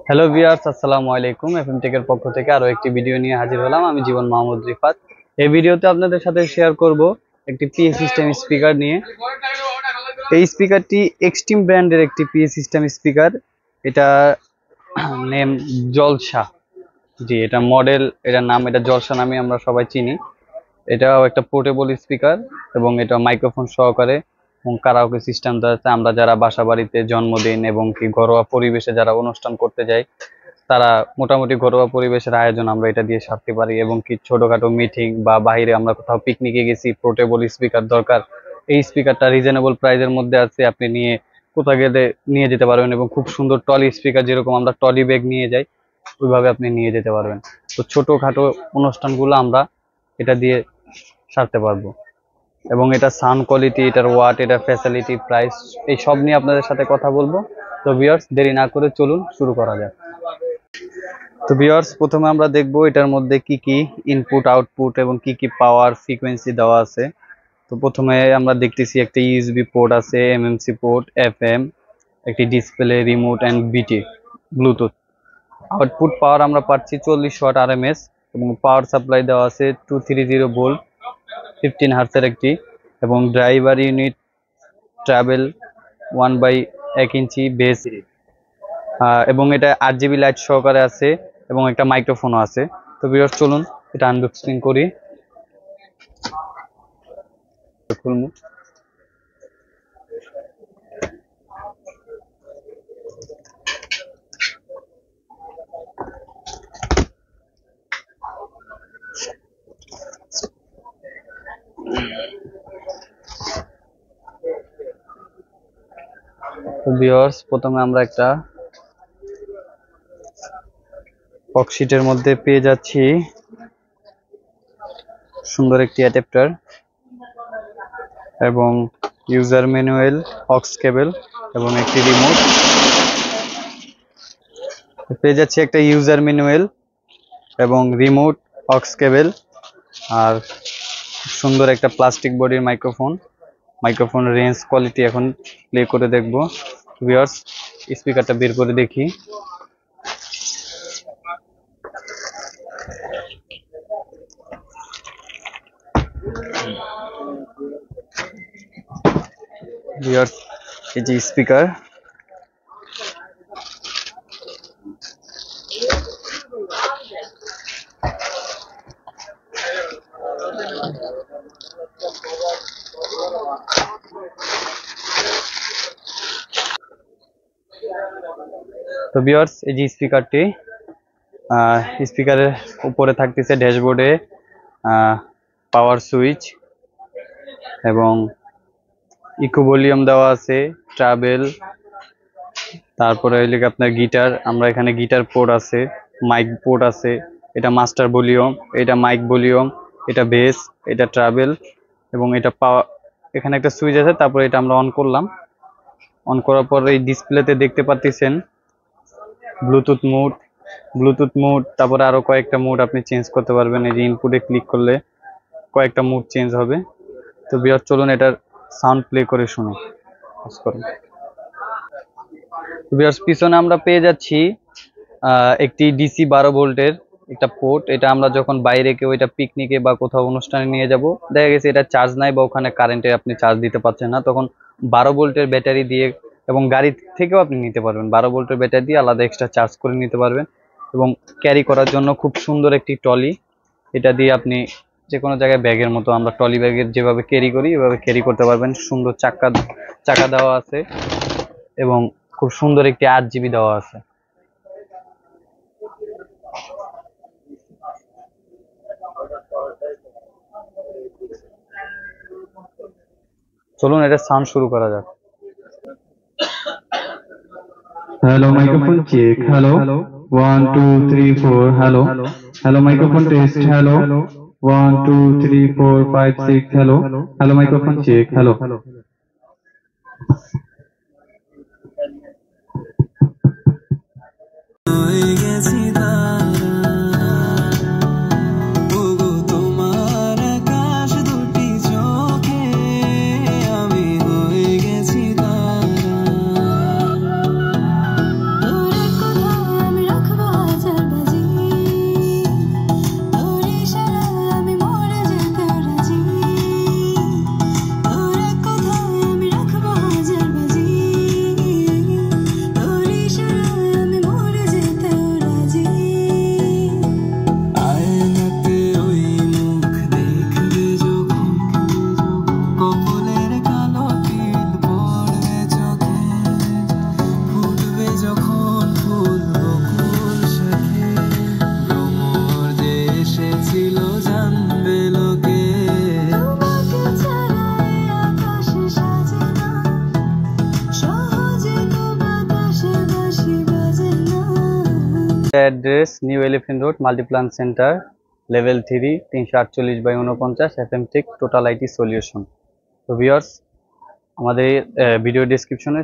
Hello viewers, আসসালামু আলাইকুম। FM টেকের পক্ষ থেকে আরো একটি ভিডিও নিয়ে হাজির হলাম। আমি জীবন মাহমুদ রিফাত। এই ভিডিওতে আপনাদের সাথে শেয়ার করব একটি পিএ সিস্টেম স্পিকার নিয়ে। এই স্পিকারটি এক্সট্রিম ব্র্যান্ডের একটি পিএ সিস্টেম স্পিকার। এটা নেম জলসা। জি, এটা মডেল, এটার নাম এটা জলসা নামে আমরা সবাই চিনি। এটাও একটা পোর্টেবল স্পিকার এবং এটা মাইক্রোফোন সহকারে এবং কারাওকে সিস্টেম আছে। আমরা যারা বাসা বাড়িতে জন্মদিন এবং কি ঘরোয়া পরিবেশে যারা অনুষ্ঠান করতে যাই, তারা মোটামুটি ঘরোয়া পরিবেশের আয়োজন আমরা এটা দিয়ে সারতে পারি। এবং কি ছোটখাটো মিটিং বা বাইরে আমরা কোথাও পিকনিকে গেছি, পোর্টেবল স্পিকার দরকার, এই স্পিকারটা রিজনেবল প্রাইসের মধ্যে আছে, আপনি নিয়ে কোথাও গেলে নিয়ে যেতে পারবেন। এবং খুব সুন্দর টলি স্পিকার, যেরকম আমরা টলি ব্যাগ নিয়ে যাই ওইভাবে আপনি নিয়ে যেতে পারবেন। তো ছোটখাটো অনুষ্ঠানগুলো আমরা এটা দিয়ে সারতে পারবো। এবং এটা সাউন্ড কোয়ালিটি, এটার ওয়াট, এটার ফ্যাসিলিটি, প্রাইস, এই সব নিয়ে আপনাদের সাথে কথা বলবো। তো ভিউয়ার্স, দেরি না করে চলুন শুরু করা যাক। তো ভিউয়ার্স, প্রথমে আমরা দেখবো এটার মধ্যে কি কি ইনপুট আউটপুট এবং কি কি পাওয়ার ফ্রিকোয়েন্সি দেওয়া আছে। তো প্রথমে আমরা দেখতেছি একটা ইউএসবি পোর্ট আছে, এমএমসি পোর্ট, এফএম, একটি ডিসপ্লে, রিমোট এন্ড বিটি, ব্লুটুথ। আউটপুট পাওয়ার আমরা পাচ্ছি 40 ওয়াট আরএমএস এবং পাওয়ার সাপ্লাই দেওয়া আছে 230 ভোল্ট 15 হার্টজের একটি। এবং ড্রাইভার ইউনিট ট্রাভেল 1/1 ইঞ্চি বেস। এবং এটা 8 জিবি লাইট সহকারে আছে এবং একটা মাইক্রোফোনও আছে। তো ভিউয়ার্স, চলুন এটা আনবক্সিং করি। খুলমু। তো ভিউয়ার্স, প্রথমে আমরা একটা বক্সশিটের মধ্যে পেয়ে যাচ্ছি সুন্দর একটি অ্যাডাপ্টার এবং ইউজার ম্যানুয়াল, অক্স কেবল এবং একটি রিমোট। পেয়ে যাচ্ছি একটা ইউজার ম্যানুয়াল এবং রিমোট, অক্স কেবল, আর সুন্দর একটা প্লাস্টিক বডির মাইক্রোফোন রেঞ্জ কোয়ালিটি এখন প্লে করে দেখবো। ভিউয়ার্স, স্পিকারটা বের করে দেখি। ভিউয়ার্স, এই যে স্পিকার। তো ভিউয়ার্স, এই যে স্পিকারটি, স্পিকারের উপরে থাকতেছে ড্যাশবোর্ডে পাওয়ার সুইচ এবং ইকো ভলিউম দেওয়া আছে, ট্রাভেল, তারপরে হইলে আপনার গিটার, আমরা এখানে গিটার পোর্ট আছে, মাইক পোর্ট আছে, এটা মাস্টার ভলিউম, এটা মাইক ভলিউম, এটা বেস, এটা ট্রাভেল এবং এটা পাওয়ার। এখানে একটা সুইচ আছে, তারপরে এটা আমরা অন করলাম। অন করার পর এই ডিসপ্লেতে দেখতে পাচ্ছেন ব্লুটুথ মোড, তারপরে আরো কয়েকটা মোড আপনি চেঞ্জ করতে পারবেন। এই যে ইনপুটে ক্লিক করলে কয়েকটা মোড চেঞ্জ হবে। তো ভিউয়ার্স, চলুন এটার সাউন্ড প্লে করে শুনি। ভিউয়ার্স, পিছনে আমরা পেয়ে যাচ্ছি একটি ডিসি 12 ভোল্টের একটা পোর্ট। এটা আমরা যখন বাইরে কেউ এটা পিকনিকে বা কোথাও অনুষ্ঠানে নিয়ে যাব, দেখা গেছে এটা চার্জ নাই বা ওখানে কারেন্টে আপনি চার্জ দিতে পারছেন না, তখন 12 ভোল্টের ব্যাটারি দিয়ে, এবং গাড়ি থেকেও আপনি নিতে পারবেন, 12 ভোল্টের ব্যাটারি দিয়ে আলাদা এক্সট্রা চার্জ করে নিতে পারবেন। এবং ক্যারি করার জন্য খুব সুন্দর একটি টলি, এটা দিয়ে আপনি যে কোনো জায়গায় ব্যাগের মতো, আমরা টলি ব্যাগের যেভাবে ক্যারি করি এভাবে ক্যারি করতে পারবেন। সুন্দর চাকা দেওয়া আছে এবং খুব সুন্দর একটি 8 জিবি দেওয়া আছে। চলুন এটা সাউন্ড শুরু করা যাক। Hello, microphone check. Hello. 1, 2, 3, 4. Hello. Hello, microphone test. Hello. 1, 2, 3, 4, 5, 6. Hello. Hello, microphone check. Hello. Address new elephant road Multiplan centre level 3 348/49 FM take total IT solution. তো ভিউয়ার্স, আমাদের ভিডিও ডেসক্রিপশনে